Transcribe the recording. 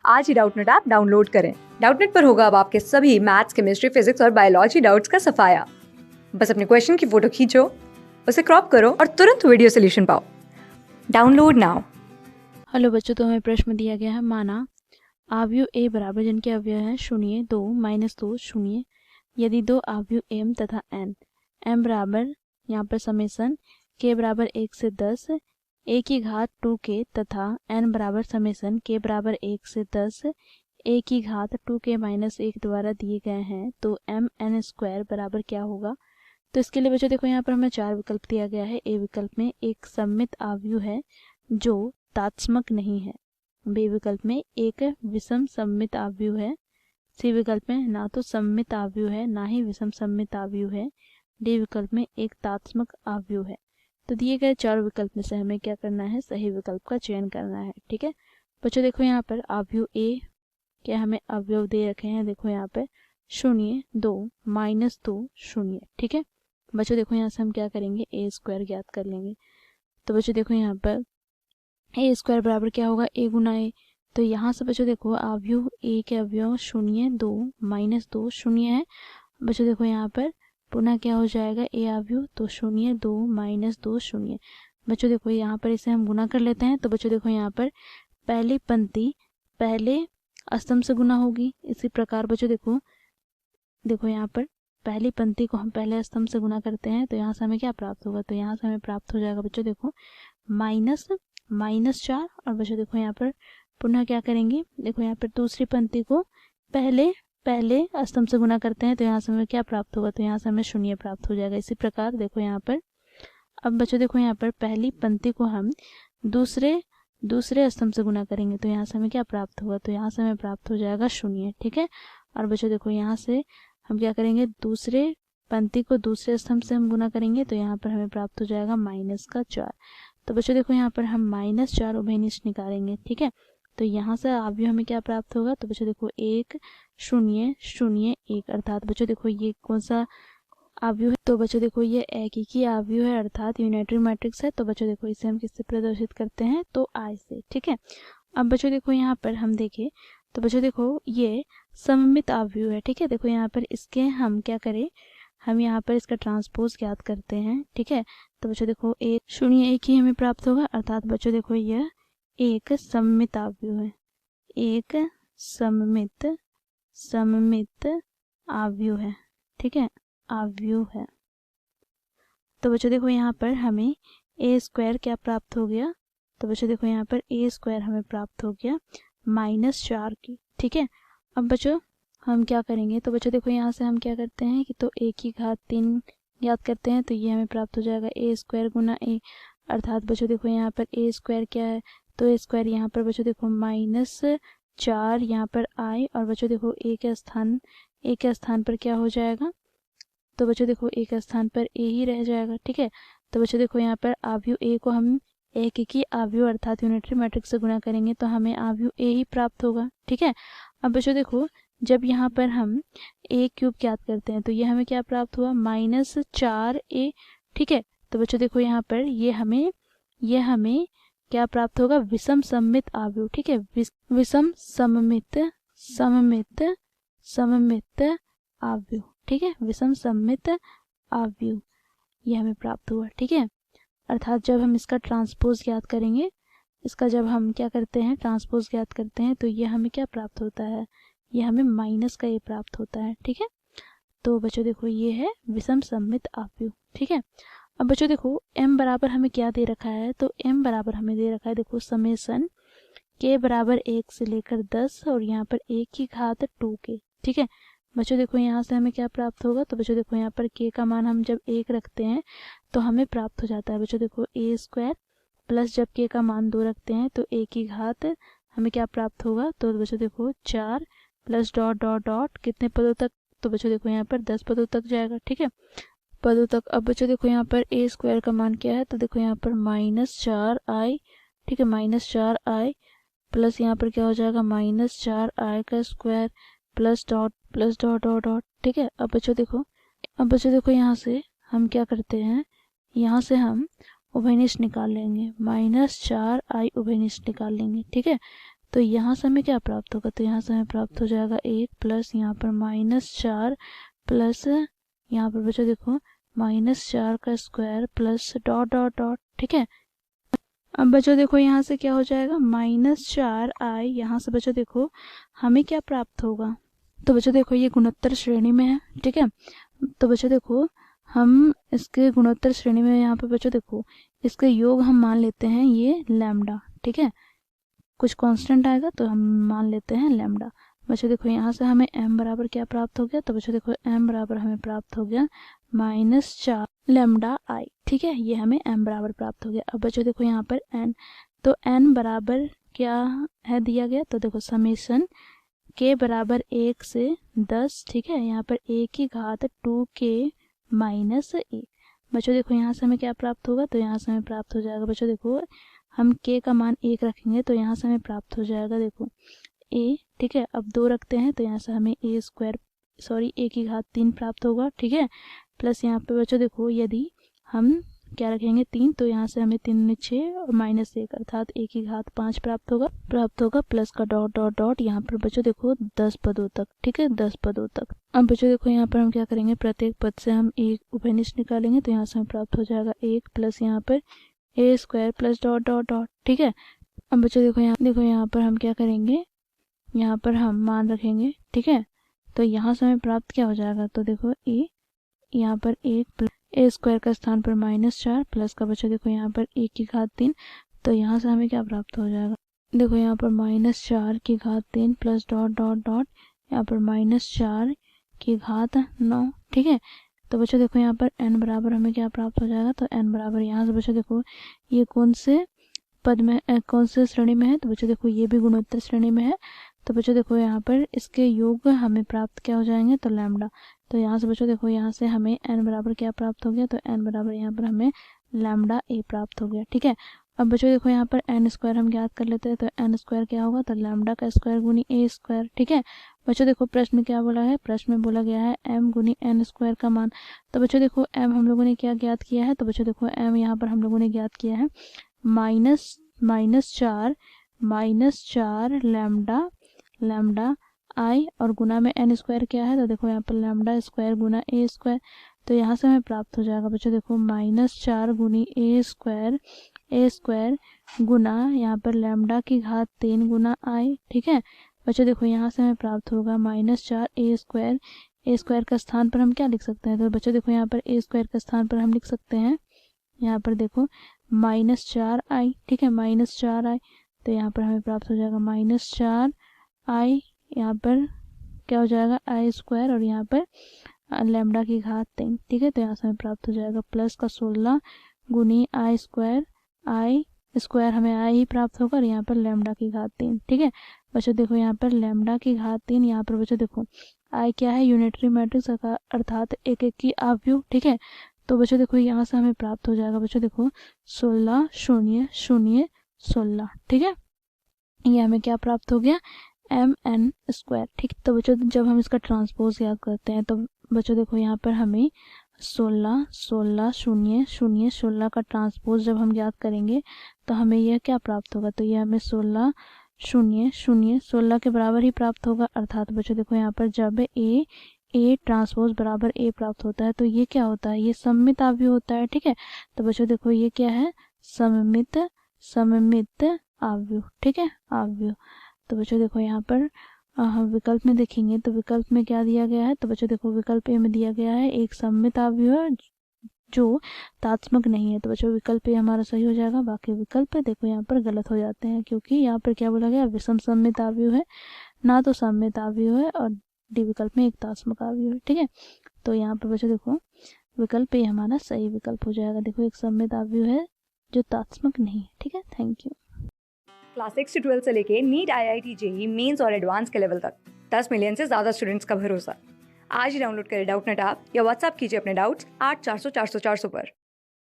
आज ही Doubtnut app download करें। Doubtnut पर होगा अब आपके सभी मैथ्स, केमिस्ट्री, फिजिक्स और बायोलॉजी डाउट्स का सफाया। बस अपने क्वेश्चन की फोटो खींचो, उसे क्रॉप करो और तुरंत वीडियो सोल्यूशन पाओ। Download now. हेलो बच्चों, तो हमें प्रश्न दिया गया है, माना आव्यूह ए बराबर जिनके अवयव हैं 0, 2, -2, 0, यदि दो आव्यूह m तथा n, m बराबर यहाँ पर समेसन k बराबर 1 से 10 a की घात 2k तथा n बराबर समेसन k बराबर 1 से 10 a की घात 2k - 1 द्वारा दिए गए हैं, तो m n स्क्वायर बराबर क्या होगा। तो इसके लिए बच्चों देखो, यहाँ पर हमें 4 विकल्प दिया गया है। ए विकल्प में एक सममित आव्यूह है जो तात्समक नहीं है, बी विकल्प में एक विषम सममित आव्यूह है, सी विकल्प में ना तो सममित आव्यूह है ना ही विषम सममित आव्यूह है, डी विकल्प में एक तात्समक आव्यूह है। तो दिए गए 4 विकल्प में से हमें क्या करना है, सही विकल्प का चयन करना है। ठीक है बच्चों, देखो यहाँ पर आव्यूह ए के हमें अवयव दे रखे हैं। देखो यहाँ पर 0, 2, -2, 0। ठीक है बच्चों, देखो यहाँ से हम क्या करेंगे, ए स्क्वायर ज्ञात कर लेंगे। तो बच्चों देखो यहाँ पर ए स्क्वायर बराबर क्या होगा, ए गुना ए। तो यहाँ से बच्चों देखो आव्यूह ए के अवयव 0, 2, -2, 0 है। बच्चों देखो यहाँ पर पुनः क्या हो जाएगा, ए आव्यूह, तो 0, 2, -2, 0। बच्चों देखो यहाँ पर इसे हम गुना कर लेते हैं। तो बच्चों देखो यहाँ पर पहली पंक्ति पहले स्तंभ से गुना होगी। इसी प्रकार बच्चों देखो यहाँ पर पहली पंक्ति को हम पहले स्तंभ से गुना करते हैं, तो यहाँ से हमें क्या प्राप्त होगा, तो यहाँ से हमें प्राप्त हो जाएगा बच्चों देखो -4। और बच्चों देखो यहाँ पर पुनः क्या करेंगे, देखो यहाँ पर दूसरी पंक्ति को पहले स्तंभ से गुना करते हैं, तो यहाँ से हमें क्या प्राप्त होगा, तो यहाँ से हमें 0 प्राप्त हो जाएगा। इसी प्रकार देखो यहाँ पर अब बच्चों देखो यहाँ पर पहली पंक्ति को हम दूसरे स्तंभ से गुना करेंगे, तो यहाँ से हमें क्या प्राप्त होगा, तो यहाँ से हमें प्राप्त हो जाएगा 0। ठीक है और बच्चों देखो यहाँ से हम क्या करेंगे, दूसरे पंक्ति को दूसरे स्तंभ से हम गुना करेंगे, तो यहाँ पर हमें प्राप्त हो जाएगा -4। तो बच्चों देखो यहाँ पर हम -4 उभयनिष्ठ निकालेंगे। ठीक है तो यहाँ से आव्यूह हमें क्या प्राप्त होगा, तो बच्चों देखो 1, 0, 0, 1, अर्थात बच्चों देखो ये कौन सा आव्यूह है, तो बच्चों देखो ये एकीकी आव्यूह है, अर्थात यूनिटरी मैट्रिक्स है। तो बच्चों देखो इसे हम किससे प्रदर्शित करते हैं, तो I से। ठीक है अब बच्चों देखो यहाँ पर हम देखें, तो बच्चों देखो ये सममित आव्यूह है। ठीक है देखो यहाँ पर इसके हम क्या करें, हम यहाँ पर इसका ट्रांसपोज ज्ञात करते हैं। ठीक है तो बच्चों देखो 1, 0, 1 ही हमें प्राप्त होगा, अर्थात बच्चों देखो यह एक सममित आव्यूह है, एक सममित आव्यूह है। ठीक है आव्यूह है। तो बच्चों देखो यहाँ पर हमें ए स्क्वायर क्या प्राप्त हो गया, तो बच्चों देखो यहाँ पर ए स्क्वायर हमें प्राप्त हो गया -4 की। ठीक है अब बच्चों हम क्या करेंगे, तो बच्चों देखो यहाँ से हम क्या करते हैं कि तो a की घात 3 याद करते हैं, तो ये हमें प्राप्त हो जाएगा ए स्क्वायर गुना ए, अर्थात बच्चों देखो यहाँ पर ए स्क्वायर क्या है, तो ए स्क्वायर यहाँ पर बच्चों देखो -4 यहाँ पर आई, और बच्चों देखो ए के स्थान पर क्या हो जाएगा, तो बच्चों देखो ए के स्थान पर ए ही रह जाएगा। ठीक है तो बच्चों देखो यहाँ पर आव्यूह ए को हम एकीकी आव्यूह अर्थात यूनिटरी मैट्रिक्स से गुना करेंगे, तो हमें आव्यूह ए ही प्राप्त होगा। ठीक है अब बच्चों देखो जब यहाँ पर हम a क्यूब ज्ञात करते हैं, तो ये हमें क्या प्राप्त हुआ, -4a। ठीक है तो बच्चों देखो यहाँ पर ये हमें क्या प्राप्त होगा, विषम सममित आव्यूह। ठीक है विषम सममित आव्यूह। ठीक है विषम सममित आव्यूह ये हमें प्राप्त हुआ। ठीक है अर्थात जब हम इसका ट्रांसपोज ज्ञात करेंगे, इसका जब हम क्या करते हैं ट्रांसपोज ज्ञात करते हैं, तो ये हमें क्या प्राप्त होता है, ये हमें माइनस का ये प्राप्त होता है। ठीक है तो बच्चों देखो ये है विषम सममित आव्यूह। ठीक है अब बच्चों देखो m बराबर हमें क्या दे रखा है, तो m बराबर हमें दे रखा है देखो समेसन k बराबर 1 से लेकर 10 और यहाँ पर 1 की घात 2k। ठीक है बच्चों देखो यहाँ से हमें क्या प्राप्त होगा, तो बच्चों देखो यहाँ पर k का मान हम जब 1 रखते हैं तो हमें प्राप्त हो जाता है बच्चों देखो a स्क्वायर, प्लस जब k का मान 2 रखते हैं तो a की घात हमें क्या प्राप्त होगा, तो बच्चों देखो 4 प्लस डॉट डॉट डॉट कितने पदों तक, तो बच्चों देखो यहाँ पर 10 पदों तक जाएगा। ठीक है पदों तक। अब बच्चों देखो यहाँ पर ए स्क्वायर का मान क्या है, तो देखो यहाँ पर -4i। ठीक है -4i प्लस यहाँ पर क्या हो जाएगा, -4i का square plus dot dot dot. ठीक है अब बच्चों देखो यहाँ से हम क्या करते हैं, यहाँ से हम उभयनिष्ठ निकाल लेंगे, -4i उभयनिष्ठ निकाल लेंगे। ठीक है तो यहाँ से हमें क्या प्राप्त होगा, तो यहाँ से हमें प्राप्त हो जाएगा 1 प्लस यहाँ पर -4 प्लस यहाँ पर बच्चों देखो -4 का square plus dot dot dot. ठीक है, अब बच्चों देखो यहाँ से क्या हो जाएगा -4i, यहाँ से बच्चों देखो हमें क्या प्राप्त होगा, तो बच्चों देखो ये गुणोत्तर श्रेणी में है। ठीक है, तो बच्चों देखो हम इसके गुणोत्तर श्रेणी में यहाँ पे बच्चों देखो इसके योग हम मान लेते हैं ये लैम्डा। ठीक है, कुछ कांस्टेंट आएगा तो हम मान लेते हैं लैम्डा। बच्चों देखो यहाँ से हमें m बराबर क्या प्राप्त हो गया, तो बच्चों देखो m बराबर हमें प्राप्त हो गया -4 लैम्डा i। ठीक है, ये हमें m बराबर प्राप्त हो गया। अब बच्चों देखो यहाँ पर n, तो n बराबर क्या है दिया गया, तो देखो समेशन k बराबर 1 से 10। ठीक है, यहाँ पर a की घात 2k माइनस a। बच्चों देखो यहाँ से हमें क्या प्राप्त होगा, तो यहाँ से हमें प्राप्त हो जाएगा बच्चों देखो हम k का मान 1 रखेंगे तो यहाँ से हमें प्राप्त हो जाएगा देखो a। ठीक है, अब 2 रखते हैं तो यहाँ से हमें a की घात 3 प्राप्त होगा। ठीक है, प्लस यहाँ पे बच्चों देखो यदि हम क्या रखेंगे 3, तो यहाँ से हमें 3 6 और -1 अर्थात a की घात 5 प्राप्त होगा प्लस का डॉट डॉट डॉट यहाँ पर बच्चों देखो 10 पदों तक। ठीक है, 10 पदों तक। अब बच्चों देखो यहाँ पर हम क्या करेंगे, प्रत्येक पद से हम एक उभयनिष्ठ निकालेंगे तो यहाँ से हमें प्राप्त हो जाएगा 1 प्लस यहाँ पर a square plus dot dot dot. ठीक है, अब बच्चों देखो यहाँ पर हम क्या करेंगे, यहाँ पर हम मान रखेंगे। ठीक है, तो यहाँ से हमें प्राप्त क्या हो जाएगा, तो देखो a यहाँ पर 1 प्लस a स्क्वायर का स्थान पर -4 प्लस का बच्चों देखो यहाँ पर a की घात 3, तो यहाँ से हमें क्या प्राप्त हो जाएगा, देखो यहाँ पर -4 की घात 3 प्लस डॉट डॉट डॉट यहाँ पर -4 की घात 9। ठीक है, तो बच्चों देखो यहाँ पर n बराबर हमें क्या प्राप्त हो जाएगा, तो n बराबर यहाँ से बच्चों देखो ये कौन से पद में कौन से श्रेणी में है, तो बच्चों देखो ये भी गुणोत्तर श्रेणी में है। तो बच्चों देखो यहाँ पर इसके योग हमें प्राप्त क्या हो जाएंगे, तो लैम्डा। तो यहाँ से बच्चों देखो यहाँ से हमें n बराबर क्या प्राप्त हो गया, तो n बराबर यहाँ पर हमें लैम्डा a प्राप्त हो गया। ठीक है, अब बच्चों देखो यहाँ पर n स्क्वायर हम ज्ञात कर लेते हैं, तो n स्क्वायर क्या होगा, तो लैम्डा का स्क्वायर गुनी a स्क्वायर। ठीक है, बच्चों देखो प्रश्न में क्या बोला है, प्रश्न में बोला गया है m गुनी n स्क्वायर का मान। तो बच्चों देखो m हम लोगों ने क्या ज्ञात किया है, तो बच्चों देखो m यहाँ पर हम लोगों ने ज्ञात किया है -4 लैम्डा i और गुना में n स्क्वायर क्या है, तो देखो यहाँ पर lambda square Guna a square. तो यहाँ से हमें प्राप्त हो जाएगा बच्चों देखो -4 गुनी a स्क्वायर गुना यहाँ पर लैम्डा की घात 3 गुना i। ठीक है, बच्चों देखो यहाँ से हमें प्राप्त होगा -4 a स्क्वायर का स्थान पर हम क्या लिख सकते हैं, तो बच्चों देखो यहाँ पर a स्क्वायर का स्थान पर हम लिख सकते हैं यहाँ पर देखो -4i। ठीक है, -4i, तो यहाँ पर हमें प्राप्त हो जाएगा -4i, यहाँ पर क्या हो जाएगा i स्क्वायर और यहाँ पर लैम्डा की घात 3। ठीक है, तो यहाँ से हमें प्राप्त हो जाएगा प्लस का 16 गुनी i स्क्वायर हमें i ही प्राप्त होगा और यहाँ पर लैम्डा की घात 3। ठीक है, बच्चों देखो यहाँ पर लैम्डा की घात 3, यहाँ पर बच्चों देखो i क्या है, यूनिटरी मैट्रिक्स अर्थात एक की अवयव। ठीक है, तो बच्चों देखो यहाँ से हमें प्राप्त हो जाएगा बच्चों देखो 16 0 0 16। ठीक है, ये हमें क्या प्राप्त हो गया, mn स्क्वायर। ठीक, तो बच्चों जब हम इसका ट्रांसपोज याद करते हैं तो बच्चों देखो यहाँ पर हमें 16 16 0 0 16 का ट्रांसपोज जब हम याद करेंगे तो हमें यह क्या प्राप्त होगा, तो ये हमें 16 0 0 16 के बराबर ही प्राप्त होगा। अर्थात बच्चों देखो यहाँ पर जब ए ट्रांसपोज बराबर ए प्राप्त होता है तो ये क्या होता है, ये सममित अवयव होता है। ठीक है, तो बच्चों देखो ये क्या है, सममित अवयव। ठीक है, अवयव। तो बच्चों देखो यहाँ पर हम विकल्प में देखेंगे तो विकल्प में क्या दिया गया है, तो बच्चों देखो विकल्प ए में दिया गया है एक सममित अवयव है जो तात्मक नहीं है। तो बच्चों विकल्प ए हमारा सही हो जाएगा, बाकी विकल्प देखो यहाँ पर गलत हो जाते हैं क्योंकि यहाँ पर क्या बोला गया, विषम सममित अवयव है, ना तो सममित अवयव है और डी विकल्प में एक तात्मक अवयव है। ठीक है, तो यहाँ पर बच्चों देखो विकल्प ए हमारा सही विकल्प हो जाएगा। देखो एक सममित अवयव है जो तात्मक नहीं है। ठीक है, थैंक यू। क्लास 6 से 12 से लेके नीट, IIT, जेईई मेंस और एडवांस के लेवल तक 10 मिलियन से ज़्यादा स्टूडेंट्स का भरोसा। आज ही डाउनलोड करें डाउटनेट ऐप या व्हाट्सएप कीजिए अपने डाउट्स 8400 400 400 पर।